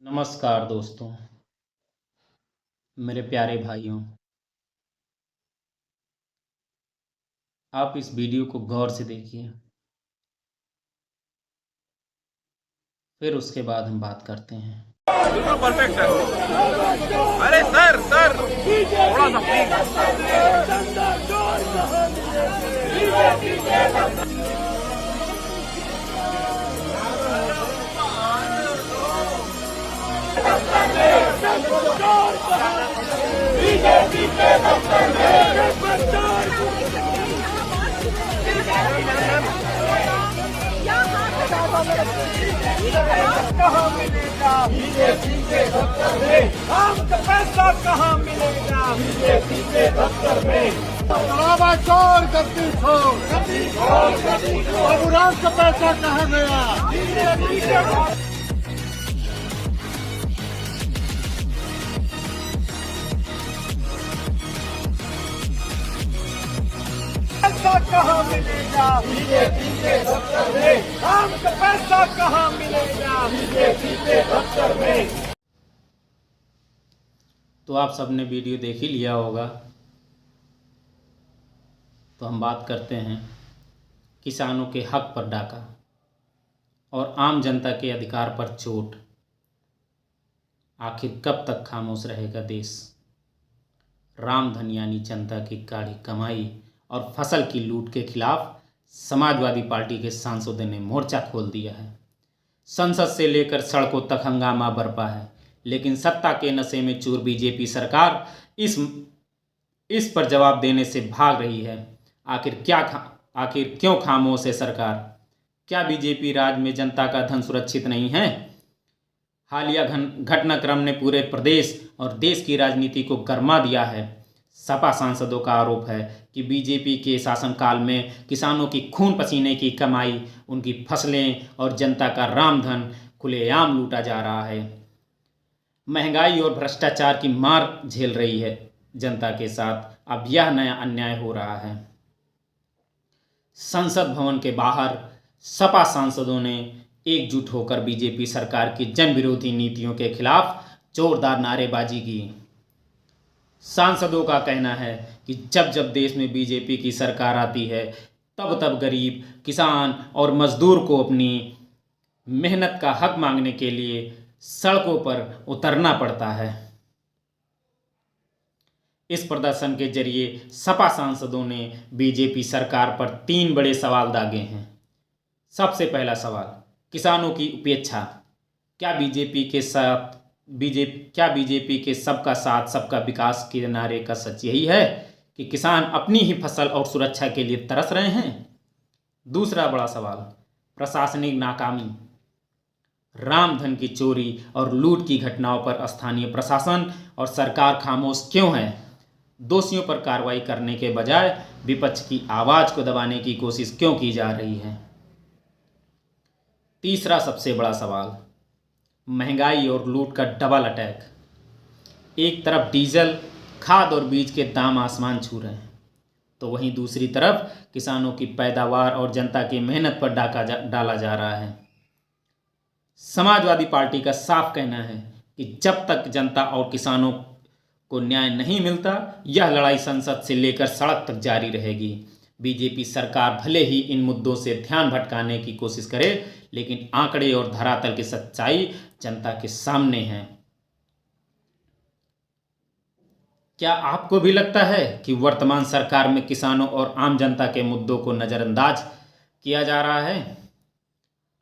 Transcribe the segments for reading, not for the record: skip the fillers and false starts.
नमस्कार दोस्तों, मेरे प्यारे भाइयों। आप इस वीडियो को गौर से देखिए, फिर उसके बाद हम बात करते हैं। बिल्कुल परफेक्ट सर। अरे सर सर थोड़ा सा प्लीज। कहाँ मिलेगा बीजेपी के दफ्तर में? हमको पैसा कहाँ मिलेगा बीजेपी के दफ्तर में? चोर गद्दी छोड़ बाबूराम का पैसा कहाँ गया? बीजेपी के पैसा कहाँ मिलेगा बीजेपी के दफ्तर में? हमको पैसा कहाँ मिलेगा बीजेपी के दफ्तर में? तो आप सबने वीडियो देख ही लिया होगा, तो हम बात करते हैं किसानों के हक पर डाका और आम जनता के अधिकार पर चोट। आखिर कब तक खामोश रहेगा देश? रामधन यानी जनता की काढ़ी कमाई और फसल की लूट के खिलाफ समाजवादी पार्टी के सांसदों ने मोर्चा खोल दिया है। संसद से लेकर सड़कों तक हंगामा बरपा है, लेकिन सत्ता के नशे में चूर बीजेपी सरकार इस पर जवाब देने से भाग रही है। आखिर क्यों खामोश है सरकार? क्या बीजेपी राज में जनता का धन सुरक्षित नहीं है? हालिया घटनाक्रम ने पूरे प्रदेश और देश की राजनीति को गरमा दिया है। सपा सांसदों का आरोप है कि बीजेपी के शासनकाल में किसानों की खून पसीने की कमाई, उनकी फसलें और जनता का रामधन खुलेआम लूटा जा रहा है। महंगाई और भ्रष्टाचार की मार झेल रही है जनता के साथ अब यह नया अन्याय हो रहा है। संसद भवन के बाहर सपा सांसदों ने एकजुट होकर बीजेपी सरकार की जन विरोधी नीतियों के खिलाफ जोरदार नारेबाजी की। सांसदों का कहना है कि जब जब देश में बीजेपी की सरकार आती है, तब तब गरीब, किसान और मजदूर को अपनी मेहनत का हक मांगने के लिए सड़कों पर उतरना पड़ता है। इस प्रदर्शन के जरिए सपा सांसदों ने बीजेपी सरकार पर 3 बड़े सवाल दागे हैं। सबसे पहला सवाल, किसानों की उपेक्षा। क्या बीजेपी के सबका साथ सबका विकास के नारे का सच यही है कि किसान अपनी ही फसल और सुरक्षा के लिए तरस रहे हैं? दूसरा बड़ा सवाल, प्रशासनिक नाकामी। रामधन की चोरी और लूट की घटनाओं पर स्थानीय प्रशासन और सरकार खामोश क्यों है? दोषियों पर कार्रवाई करने के बजाय विपक्ष की आवाज को दबाने की कोशिश क्यों की जा रही है? तीसरा सबसे बड़ा सवाल, महंगाई और लूट का डबल अटैक। एक तरफ डीजल, खाद और बीज के दाम आसमान छू रहे हैं, तो वहीं दूसरी तरफ किसानों की पैदावार और जनता की मेहनत पर डाका डाला जा रहा है। समाजवादी पार्टी का साफ कहना है कि जब तक जनता और किसानों को न्याय नहीं मिलता, यह लड़ाई संसद से लेकर सड़क तक जारी रहेगी। बीजेपी सरकार भले ही इन मुद्दों से ध्यान भटकाने की कोशिश करे, लेकिन आंकड़े और धरातल की सच्चाई जनता के सामने है। क्या आपको भी लगता है कि वर्तमान सरकार में किसानों और आम जनता के मुद्दों को नज़रअंदाज किया जा रहा है?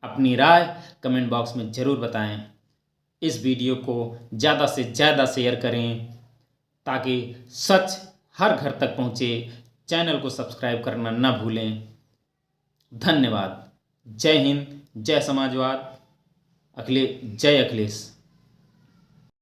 अपनी राय कमेंट बॉक्स में ज़रूर बताएं। इस वीडियो को ज़्यादा से ज़्यादा शेयर करें ताकि सच हर घर तक पहुंचे। चैनल को सब्सक्राइब करना न भूलें। धन्यवाद। जय हिंद, जय समाजवाद, जय अखिलेश।